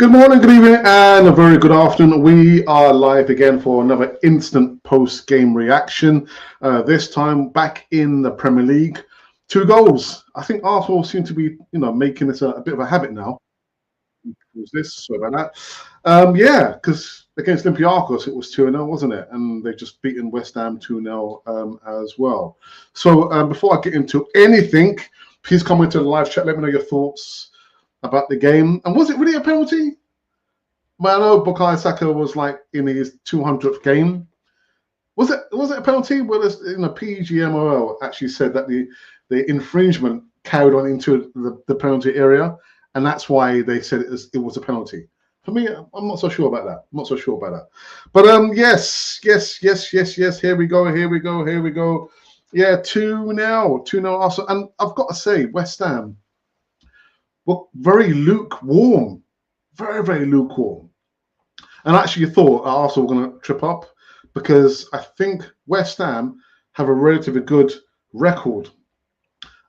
Good morning, good evening, and a very good afternoon. We are live again for another instant post-game reaction. This time back in the Premier League. 2 goals. I think Arsenal seem to be, making this a bit of a habit now. Who's this? Sorry about that. Yeah, because against Olympiacos it was 2-0, wasn't it? And they just beaten West Ham 2-0 as well. So before I get into anything, please come into the live chat. Let me know your thoughts about the game. And was it really a penalty? Well, I know Bukayo Saka was like in his 200th game. Was it a penalty? Well, PGMOL actually said that the infringement carried on into the penalty area, and that's why they said it was a penalty. For me, I'm not so sure about that. But yes. Here we go. Yeah, 2-0 Arsenal, and I've got to say, West Ham were very lukewarm, very lukewarm. And I actually thought Arsenal were going to trip up because I think West Ham have a relatively good record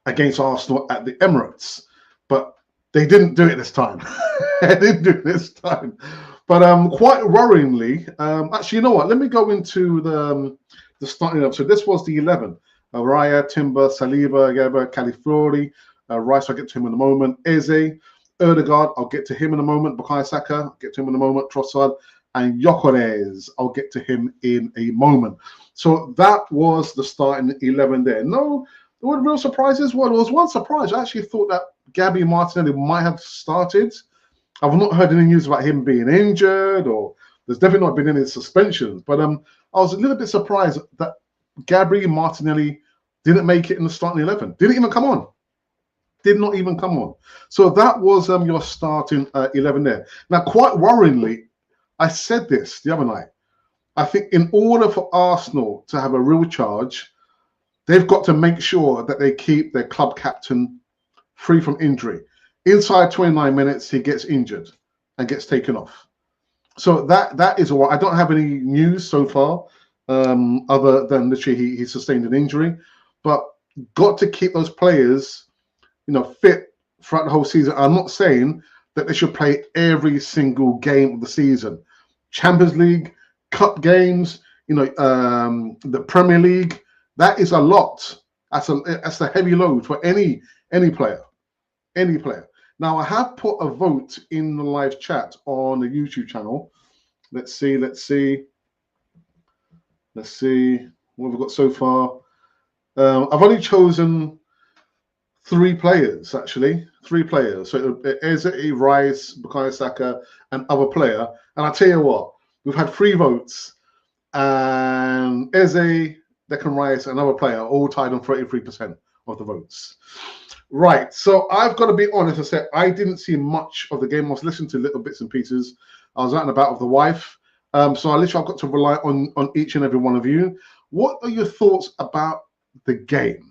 against Arsenal at the Emirates, but they didn't do it this time. But quite worryingly, actually, you know what? Let me go into the starting up. So this was the 11. Raya, Timber, Saliba, Gaba, Califiori, Rice, I'll get to him in a moment. Eze, Odegaard, I'll get to him in a moment. Bukayo Saka, I'll get to him in a moment. Trossard and Gyökeres, I'll get to him in a moment. So that was the starting 11 there. No, there weren't real surprises. Well, there was one surprise. I actually thought that Gabby Martinelli might have started. I've not heard any news about him being injured, or there's definitely not been any suspensions. But I was a little bit surprised that Gabby Martinelli didn't make it in the starting 11. Didn't even come on. Did not even come on. So that was your starting 11 there. Now, quite worryingly, I said this the other night. I think in order for Arsenal to have a real charge, they've got to make sure that they keep their club captain free from injury. Inside 29 minutes, he gets injured and gets taken off. So that is all. I don't have any news so far, other than literally he sustained an injury. But got to keep those players fit throughout the whole season. I'm not saying that they should play every single game of the season. Champions League, cup games, the Premier League, that is a lot. That's a heavy load for any player. Now, I have put a vote in the live chat on the YouTube channel. Let's see. What have we got so far? I've only chosen 3 players, actually. 3 players. So Eze, Rice, Bukayo Saka, and other player. And I tell you what, we've had 3 votes, and Eze, Declan Rice, and another player all tied on 33% of the votes. Right. So I've got to be honest and say I didn't see much of the game. I was listening to little bits and pieces. I was out and about with the wife. So I've got to rely on each and every one of you. What are your thoughts about the game?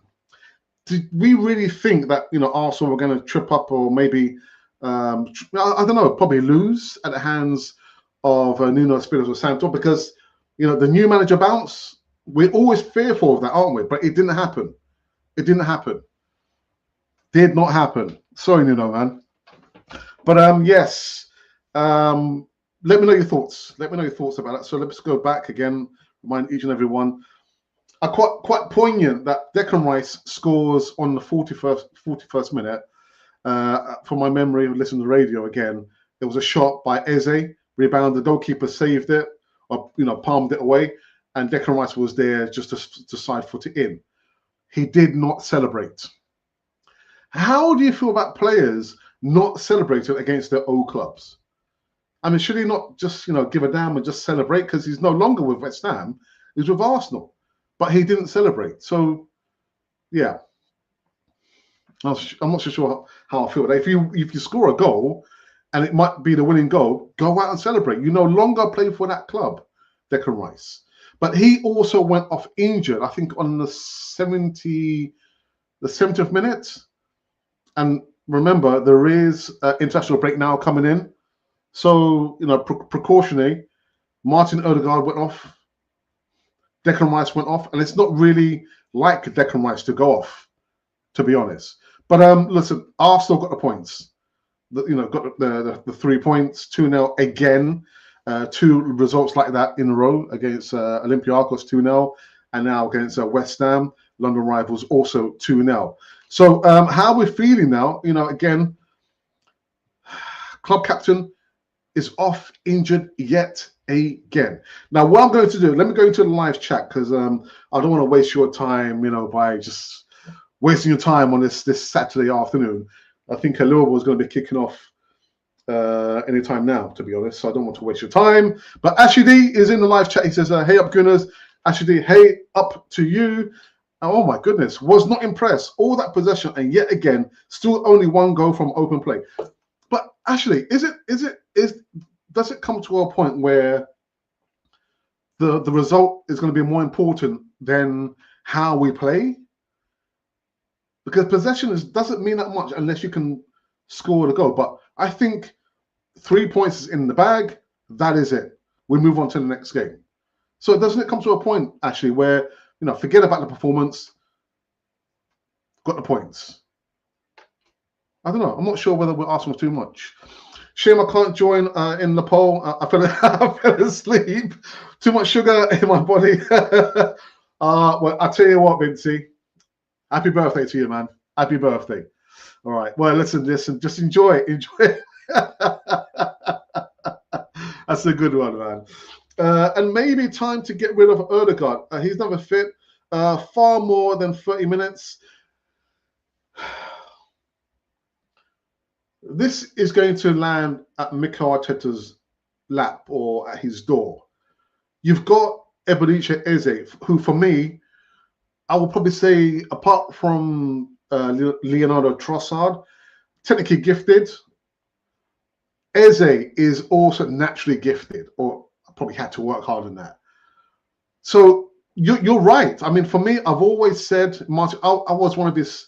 Did we really think that Arsenal were going to trip up, or maybe I don't know, probably lose at the hands of Nuno Espirito Santo? Because the new manager bounce, we're always fearful of that, aren't we? But it didn't happen. Did not happen. Sorry, Nuno, man. But yes, let me know your thoughts. Let me know your thoughts about that. So let's go back again. Remind each and every one. Quite poignant that Declan Rice scores on the 41st minute. From my memory, listening to the radio again, it was a shot by Eze, rebounded, the goalkeeper saved it, or palmed it away, and Declan Rice was there just to side foot it in. He did not celebrate. How do you feel about players not celebrating against their old clubs? I mean, should he not just give a damn and just celebrate, because he's no longer with West Ham, he's with Arsenal? But he didn't celebrate. So, yeah, I'm not so sure how I feel. If you score a goal and it might be the winning goal, go out and celebrate. You no longer play for that club, Declan Rice. But he also went off injured, I think, on the 70th minute. And remember, there is an international break now coming in. So, precautionary, Martin Odegaard went off. Declan Rice went off, and it's not really like Declan Rice to go off, to be honest. But listen, Arsenal got the points. got the 3 points, 2-0 again. 2 results like that in a row against Olympiacos 2-0, and now against West Ham, London rivals, also 2-0. So how we're feeling now, again, club captain is off injured yet again. Now, what I'm going to do, let me go into the live chat, because I don't want to waste your time, by just wasting your time on this Saturday afternoon. I think Liverpool is going to be kicking off anytime now, to be honest, so I don't want to waste your time. But Ashley D is in the live chat. He says, hey up, Gunners. Ashley D, hey up to you. Oh my goodness, was not impressed. All that possession, and yet again, still only 1 goal from open play. But Ashley, does it come to a point where the result is going to be more important than how we play? Because possession doesn't mean that much unless you can score the goal. But I think 3 points is in the bag. That is it. We move on to the next game. So doesn't it come to a point, actually, where, forget about the performance, got the points? I don't know. I'm not sure whether we're asking too much. Shame I can't join in the poll. I fell asleep. Too much sugar in my body. Well, I'll tell you what, Vincey. Happy birthday to you, man. Happy birthday. All right. Well, listen. Just enjoy it. Enjoy it. That's a good one, man. And maybe time to get rid of Odegaard. He's never fit. Far more than 30 minutes. This is going to land at Mikel Arteta's lap or at his door. You've got Eberechi Eze, who for me, I would probably say, apart from Leonardo Trossard, technically gifted, Eze is also naturally gifted, or probably had to work hard on that. So you're right. I mean, for me, I've always said, Martin, I was one of his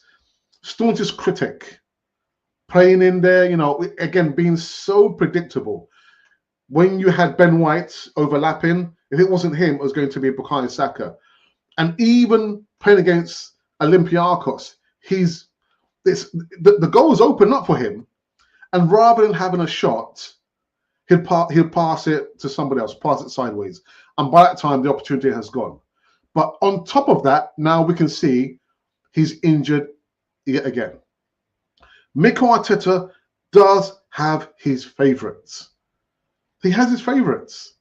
staunchest critic. Playing in there, again, being so predictable. When you had Ben White overlapping, if it wasn't him, it was going to be Bukayo Saka. And even playing against Olympiacos, the goals open up for him. And rather than having a shot, he'll pass it to somebody else, pass it sideways. And by that time, the opportunity has gone. But on top of that, now we can see he's injured yet again. Mikel Arteta does have his favourites. He has his favourites.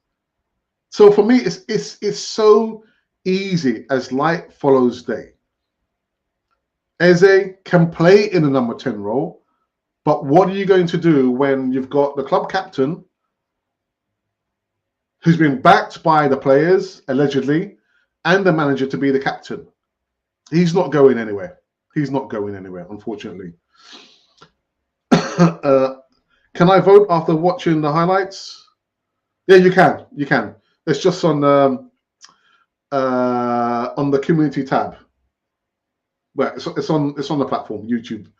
So for me, it's so easy as light follows day. Eze can play in the number 10 role, but what are you going to do when you've got the club captain who's been backed by the players, allegedly, and the manager to be the captain? He's not going anywhere. He's not going anywhere, unfortunately. Can I vote after watching the highlights? Yeah, you can. You can. It's just on the community tab. Well, it's on the platform, YouTube.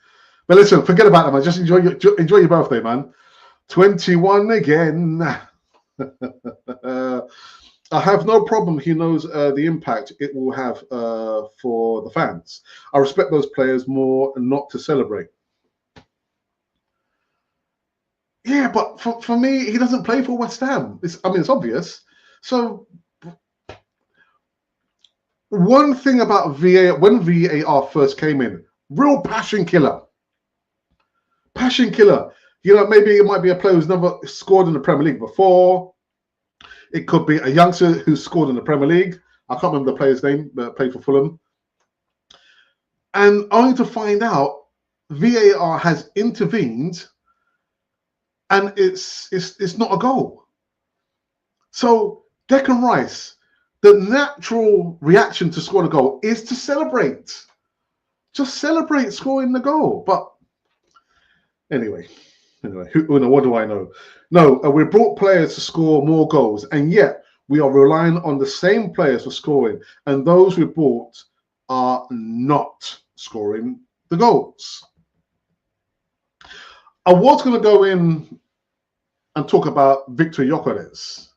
But listen, forget about that, man. Just enjoy your birthday, man. 21 again. I have no problem. He knows the impact it will have for the fans. I respect those players more not to celebrate. Yeah, but for me, he doesn't play for West Ham. It's obvious. So one thing about VAR, when VAR first came in, real passion killer. Passion killer. Maybe it might be a player who's never scored in the Premier League before. It could be a youngster who scored in the Premier League. I can't remember the player's name, but played for Fulham. And only to find out VAR has intervened and it's not a goal. So Declan Rice, the natural reaction to score a goal is to celebrate. Just celebrate scoring the goal. But anyway, what do I know? No, we brought players to score more goals, and yet we are relying on the same players for scoring, and those we bought are not scoring the goals. I was going to go in and talk about Victor Gyökeres,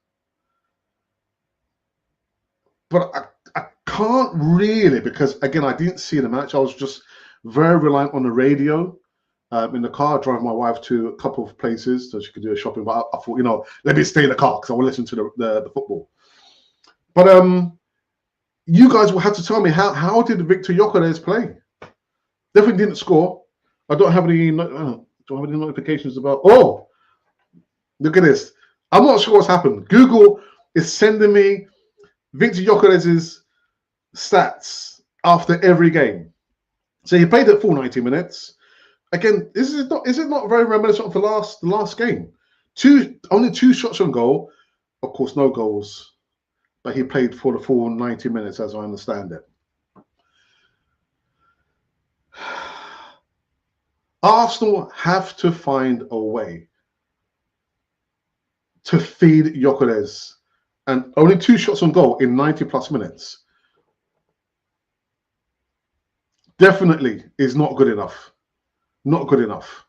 but I can't really, because again, I didn't see the match. I was just very reliant on the radio in the car, driving my wife to a couple of places so she could do a shopping. But I thought, you know, let me stay in the car because I want to listen to the football. But you guys will have to tell me how did Victor Gyökeres play? Definitely didn't score. I don't have any notifications about. Oh, look at this. I'm not sure what's happened. Google is sending me Victor Gyökeres' stats after every game. So he played at full 90 minutes. Again, is it not very reminiscent of the last game? Only 2 shots on goal. Of course, no goals. But he played for the full 90 minutes, as I understand it. Arsenal have to find a way to feed Gyökeres, and only 2 shots on goal in 90 plus minutes definitely is not good enough. Not good enough.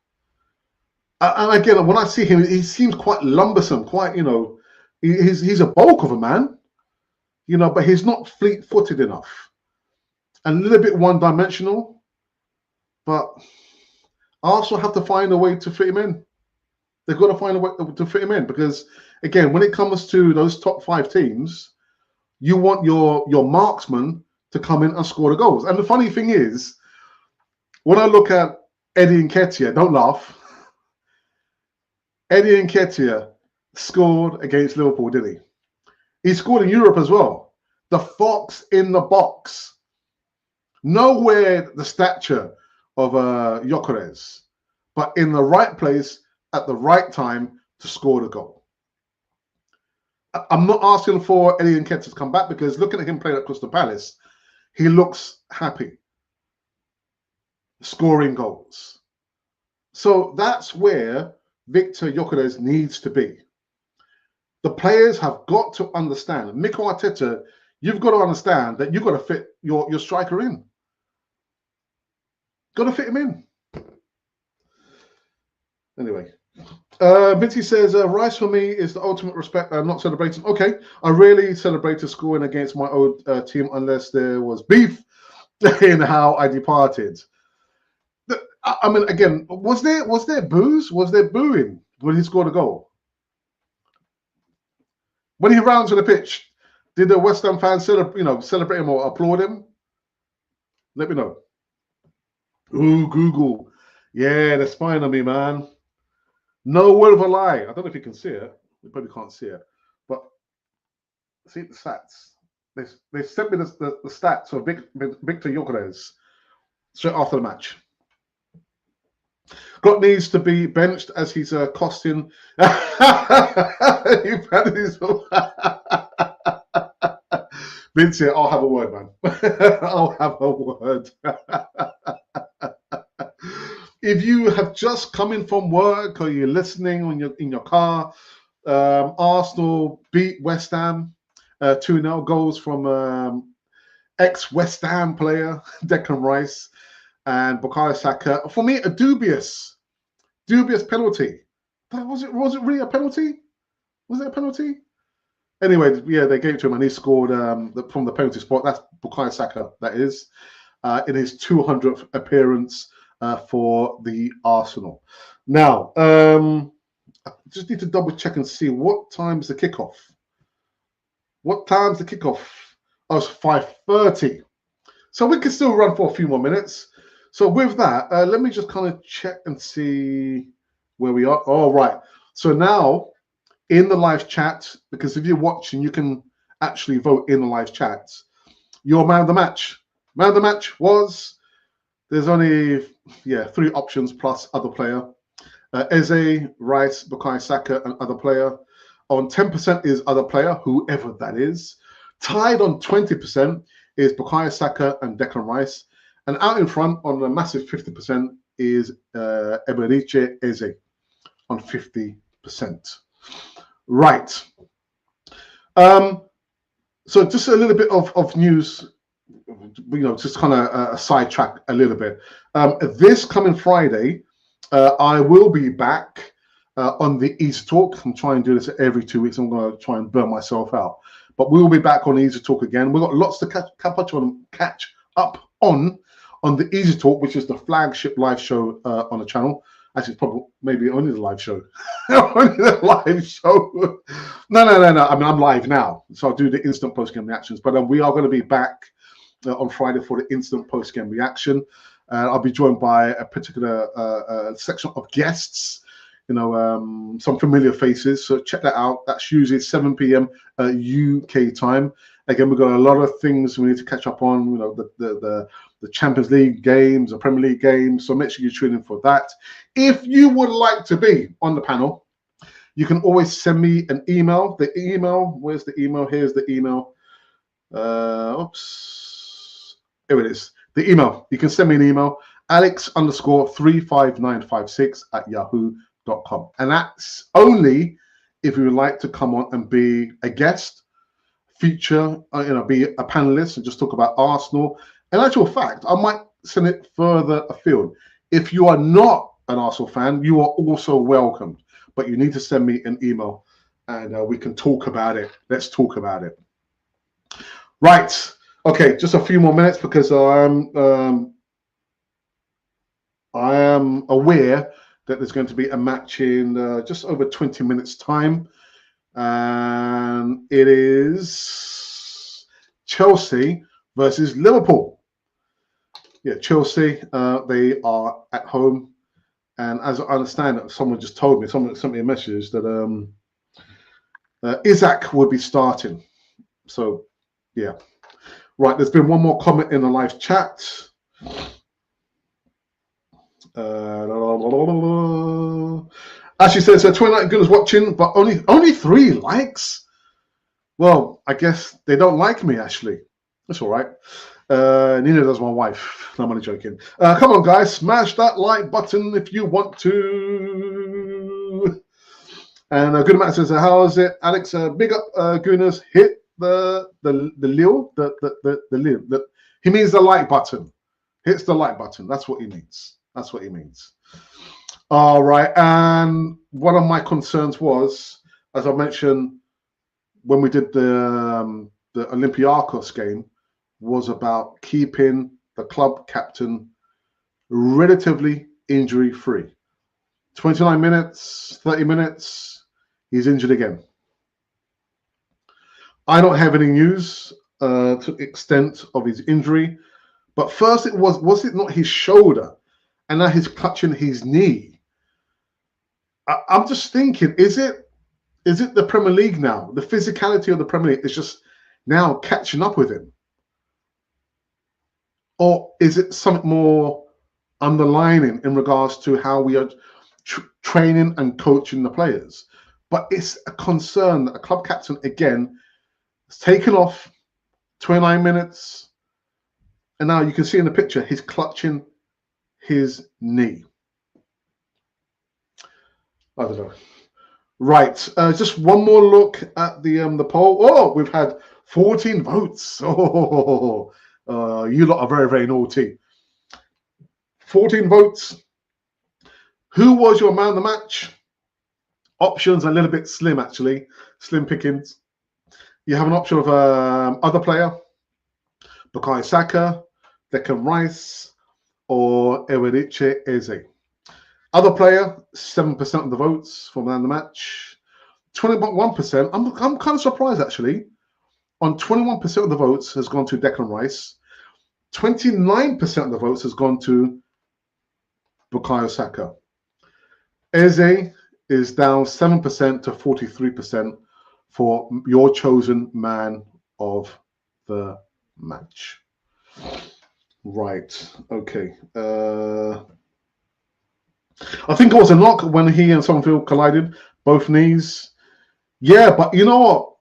And again, when I see him, he seems quite lumbersome, quite, you know, he's a bulk of a man, you know, but he's not fleet-footed enough and a little bit one-dimensional. But Arsenal have to find a way to fit him in. They've got to find a way to fit him in because, again, when it comes to those top 5 teams, you want your marksman to come in and score the goals. And the funny thing is, when I look at Eddie Nketiah, don't laugh. Eddie Nketiah scored against Liverpool, did he? He scored in Europe as well. The fox in the box. Nowhere the stature of Gyökeres, but in the right place at the right time to score the goal. I'm not asking for Eddie Nketiah to come back because looking at him playing at Crystal Palace, he looks happy, scoring goals. So that's where Victor Gyökeres needs to be. The players have got to understand. Mikel Arteta, you've got to understand that you've got to fit your striker in. Got to fit him in. Anyway, Vinci says, Rice for me is the ultimate respect. I'm not celebrating. Okay, I really celebrated scoring against my old team unless there was beef in how I departed. I mean, again, was there boos? Was there booing when he scored a goal? When he ran to the pitch, did the West Ham fans celebrate him or applaud him? Let me know. Ooh, Google. Yeah, they're spying on me, man. No word of a lie. I don't know if you can see it. You probably can't see it. But see the stats. They sent me the stats of Victor Gyökeres straight after the match. Klopp needs to be benched as he's costing. Vinci, I'll have a word, man. I'll have a word. If you have just come in from work or you're listening in your car, Arsenal beat West Ham 2-0, goals from ex-West Ham player Declan Rice and Bukayo Saka. For me, a dubious penalty. Was it really a penalty? Was it a penalty? Anyway, yeah, they gave it to him and he scored from the penalty spot. That's Bukayo Saka, that is, in his 200th appearance for the Arsenal. Now, I just need to double check and see what time's the kickoff. What time's the kickoff? Oh, it's 5:30. So we can still run for a few more minutes. So with that, let me just kind of check and see where we are. All right. So now in the live chat, because if you're watching, you can actually vote in the live chat. Your man of the match. Man of the match was, there's only, 3 options plus other player. Eze, Rice, Bukayo Saka, and other player. On 10% is other player, whoever that is. Tied on 20% is Bukayo Saka and Declan Rice. And out in front on a massive 50% is Eberechi Eze on 50%. Right. So just a little bit of news, just kind of sidetrack a little bit. This coming Friday, I will be back on the Easy Talk. I'm trying to do this every 2 weeks. I'm going to try and burn myself out. But we will be back on Easy Talk again. We've got lots to catch up on on the Easy Talk, which is the flagship live show on the channel. Actually, it's probably maybe only the live show. Only the live show. No. I mean, I'm live now, so I'll do the instant post-game reactions. But we are going to be back on Friday for the instant post-game reaction. I'll be joined by a particular section of guests, some familiar faces. So check that out. That's usually 7 p.m. UK time. Again, we've got a lot of things we need to catch up on. The Champions League games, the Premier League games. So make sure you tune in for that. If you would like to be on the panel, you can always send me an email. The email, where's the email? Here's the email. Oops. Here it is. The email. You can send me an email, alex_35956@yahoo.com. And that's only if you would like to come on and be a guest, feature, be a panelist and just talk about Arsenal. In actual fact, I might send it further afield. If you are not an Arsenal fan, you are also welcomed, but you need to send me an email and we can talk about it. Let's talk about it. Right. Okay, just a few more minutes because I am aware that there's going to be a match in just over 20 minutes time. And it is Chelsea versus Liverpool. Yeah, Chelsea, they are at home. And as I understand it, someone just told me, someone sent me a message that Isaac will be starting. So, yeah. Right, there's been one more comment in the live chat. Ashley says 29 goodness watching, but only 3 likes. Well, I guess they don't like me, Ashley. That's all right. Neither does my wife. No, I'm only joking. Come on, guys, smash that like button if you want to. And Good Matt says, "How is it, Alex? Big up, Gooners. Hit the lil, the he means the like button. Hits the like button. That's what he means. That's what he means." All right. And one of my concerns was, as I mentioned when we did the Olympiacos game, was about keeping the club captain relatively injury-free. 29 minutes, 30 minutes, he's injured again. I don't have any news to the extent of his injury, but first was it not his shoulder, and now he's clutching his knee? I'm just thinking, is it the Premier League now? The physicality of the Premier League is just now catching up with him, or is it something more underlining in regards to how we are training and coaching the players? But it's a concern that a club captain again has taken off 29 minutes, and now you can see in the picture he's clutching his knee. I don't know. Right, just one more look at the poll. Oh, we've had 14 votes. Oh, you lot are very, very naughty. 14 votes. Who was your man of the match? Options are a little bit slim, actually. Slim pickings. You have an option of other player, Bukayo Saka, Declan Rice, or Eze. Other player, 7% of the votes for man of the match. 21%. I'm kind of surprised, actually. On 21% of the votes has gone to Declan Rice. 29% of the votes has gone to Bukayo Saka. Eze is down 7% to 43% for your chosen man of the match. Right. Okay. I think it was a knock when he and Summerfield collided, both knees. Yeah, but you know what?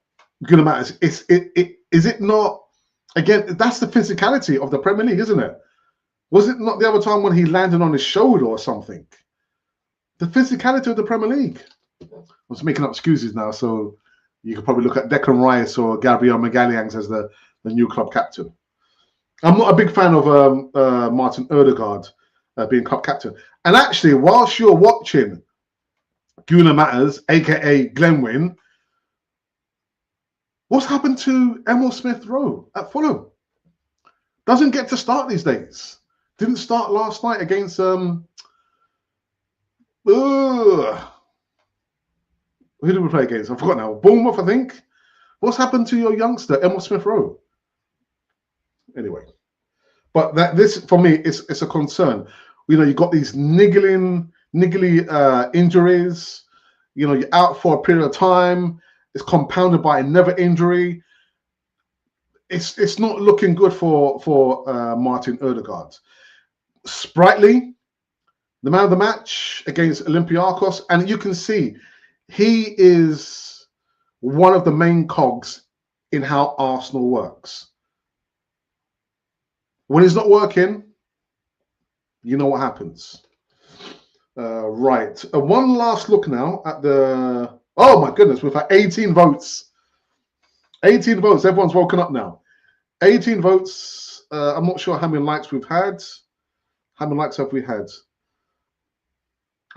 Good amount. Is it not? Again, that's the physicality of the Premier League, isn't it? Was it not the other time when he landed on his shoulder or something? The physicality of the Premier League. I was making up excuses now, so you could probably look at Declan Rice or Gabriel Magalhães as the new club captain. I'm not a big fan of Martin Ødegaard being club captain. And actually, whilst you're watching Gunnar Matters, aka Glenwyn, what's happened to Emil Smith Rowe at Fulham? Doesn't get to start these days. Didn't start last night against who did we play against? I forgot now. Bournemouth, I think. What's happened to your youngster, Emil Smith-Rowe? Anyway, but this for me it's a concern. You know, you've got these niggly injuries. You know, you're out for a period of time. It's compounded by another injury. It's not looking good for Martin Ødegaard. Sprightly, the man of the match against Olympiacos, and you can see he is one of the main cogs in how Arsenal works. When it's not working, you know what happens. Right. One last look now at the... Oh, my goodness. We've had 18 votes. 18 votes. Everyone's woken up now. 18 votes. I'm not sure how many likes we've had. How many likes have we had?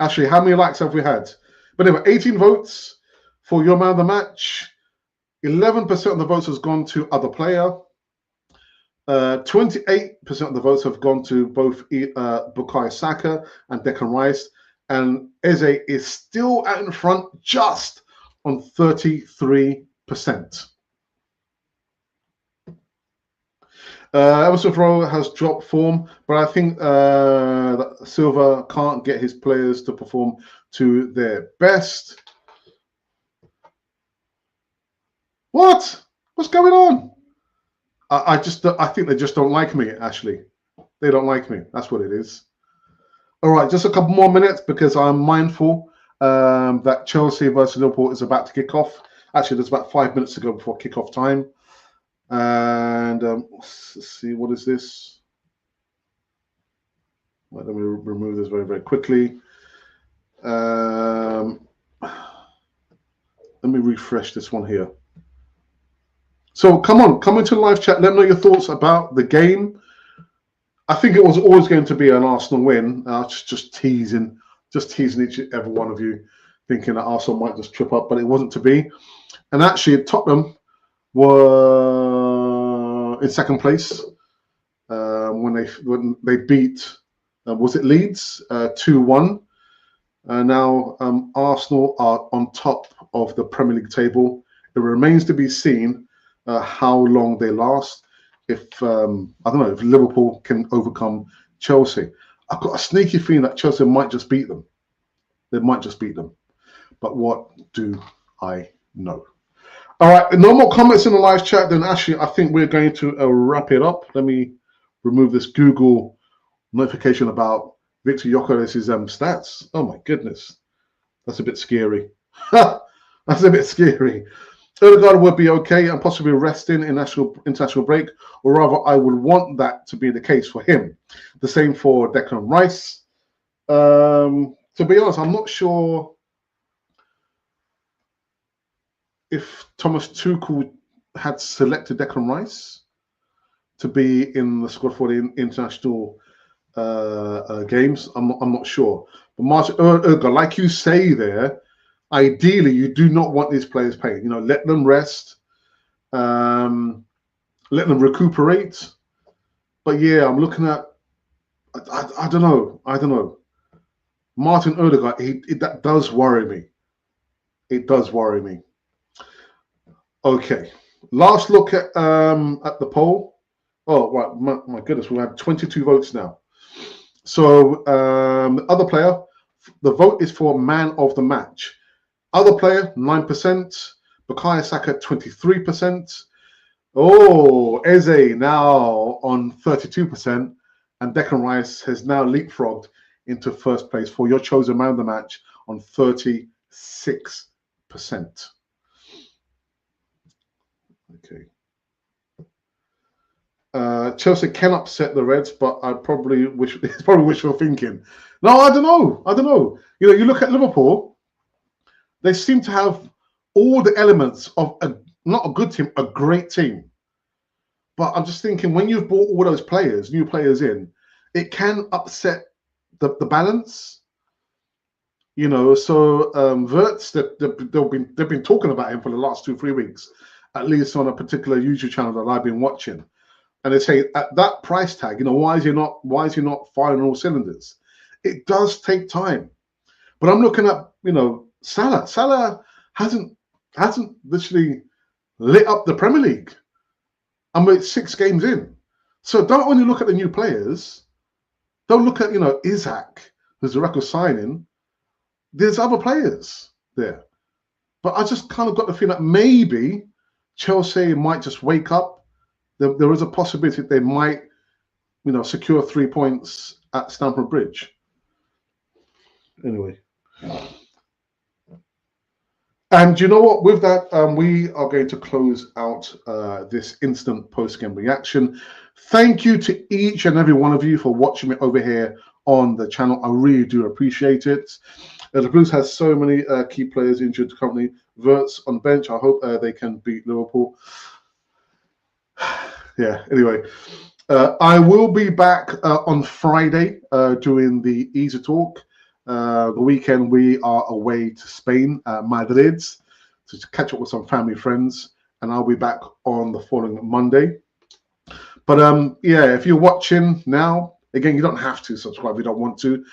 Actually, how many likes have we had? But anyway, 18 votes for your man of the match. 11% of the votes has gone to other player. 28% of the votes have gone to both Bukayo Saka and Declan Rice, and Eze is still out in front, just on 33%. Emerson Rowe has dropped form, but I think that Silva can't get his players to perform to their best. What? What's going on? I think they just don't like me, Ashley. They don't like me. That's what it is. All right, just a couple more minutes because I'm mindful that Chelsea versus Liverpool is about to kick off. Actually, there's about 5 minutes to go before kickoff time. And let's see, what is this? Let me remove this very, very quickly. Let me refresh this one here. So come on, come into the live chat. Let me know your thoughts about the game. I think it was always going to be an Arsenal win. Just teasing each and every one of you, thinking that Arsenal might just trip up, but it wasn't to be. And actually, Tottenham were in second place when they beat was it Leeds 2-1. Now Arsenal are on top of the Premier League table. It remains to be seen how long they last. If I don't know if Liverpool can overcome Chelsea. I've got a sneaky feeling that Chelsea might just beat them. They might just beat them. But what do I know? All right, no more comments in the live chat. Then actually, I think we're going to wrap it up. Let me remove this Google notification about Victor Gyökeres's stats. Oh my goodness, that's a bit scary. That's a bit scary. Ødegaard would be okay and possibly resting in international break, or rather, I would want that to be the case for him. The same for Declan Rice. To be honest, I'm not sure if Thomas Tuchel had selected Declan Rice to be in the squad for the international games. I'm not sure. But Martin Ødegaard, like you say there, ideally you do not want these players playing. You know, let them rest, let them recuperate. But yeah, I'm looking at. I don't know. Martin Ødegaard, that does worry me. It does worry me. Okay, last look at the poll. Oh, right, my goodness, we have 22 votes now. So the other player, the vote is for man of the match. Other player, 9%. Bukayo Saka, 23%. Oh, Eze now on 32%. And Declan Rice has now leapfrogged into first place for your chosen man of the match on 36%. Okay. Chelsea can upset the Reds, but I probably wish it's probably wishful thinking. No, I don't know. You know, you look at Liverpool, they seem to have all the elements of not a good team, a great team. But I'm just thinking, when you've brought all those players, new players in, it can upset the balance. You know, so Wirtz, they've been talking about him for the last 2-3 weeks, at least on a particular YouTube channel that I've been watching. and they say at that price tag, you know, why is he not firing all cylinders? It does take time. But I'm looking at, you know, Salah. Salah hasn't literally lit up the Premier League. And we're 6 games in. So don't only look at the new players. Don't look at, you know, Isaac, who's a record signing. There's other players there. But I just kind of got the feeling that maybe Chelsea might just wake up. There is a possibility that they might, you know, secure 3 points at Stamford Bridge. Anyway. And you know what? With that, we are going to close out this instant post-game reaction. Thank you to each and every one of you for watching me over here on the channel. I really do appreciate it. The Blues has so many key players injured currently. Wirtz on bench. I hope they can beat Liverpool. Yeah, anyway. I will be back on Friday doing the Easy Talk. The weekend we are away to Spain, Madrid, to catch up with some family friends, and I'll be back on the following Monday. But yeah, if you're watching now, again, you don't have to subscribe if you don't want to.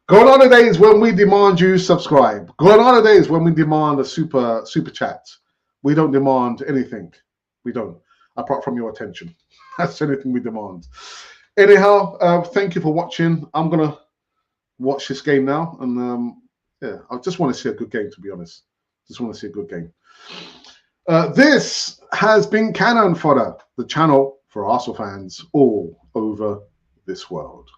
Go on holidays when we demand you subscribe. Go on holidays when we demand a super chat. We don't demand anything. We don't, apart from your attention. That's anything we demand. Anyhow, thank you for watching. I'm gonna watch this game now, and yeah, I just want to see a good game, to be honest. Just want to see a good game. This has been Cannon Fodder, the channel for Arsenal fans all over this world.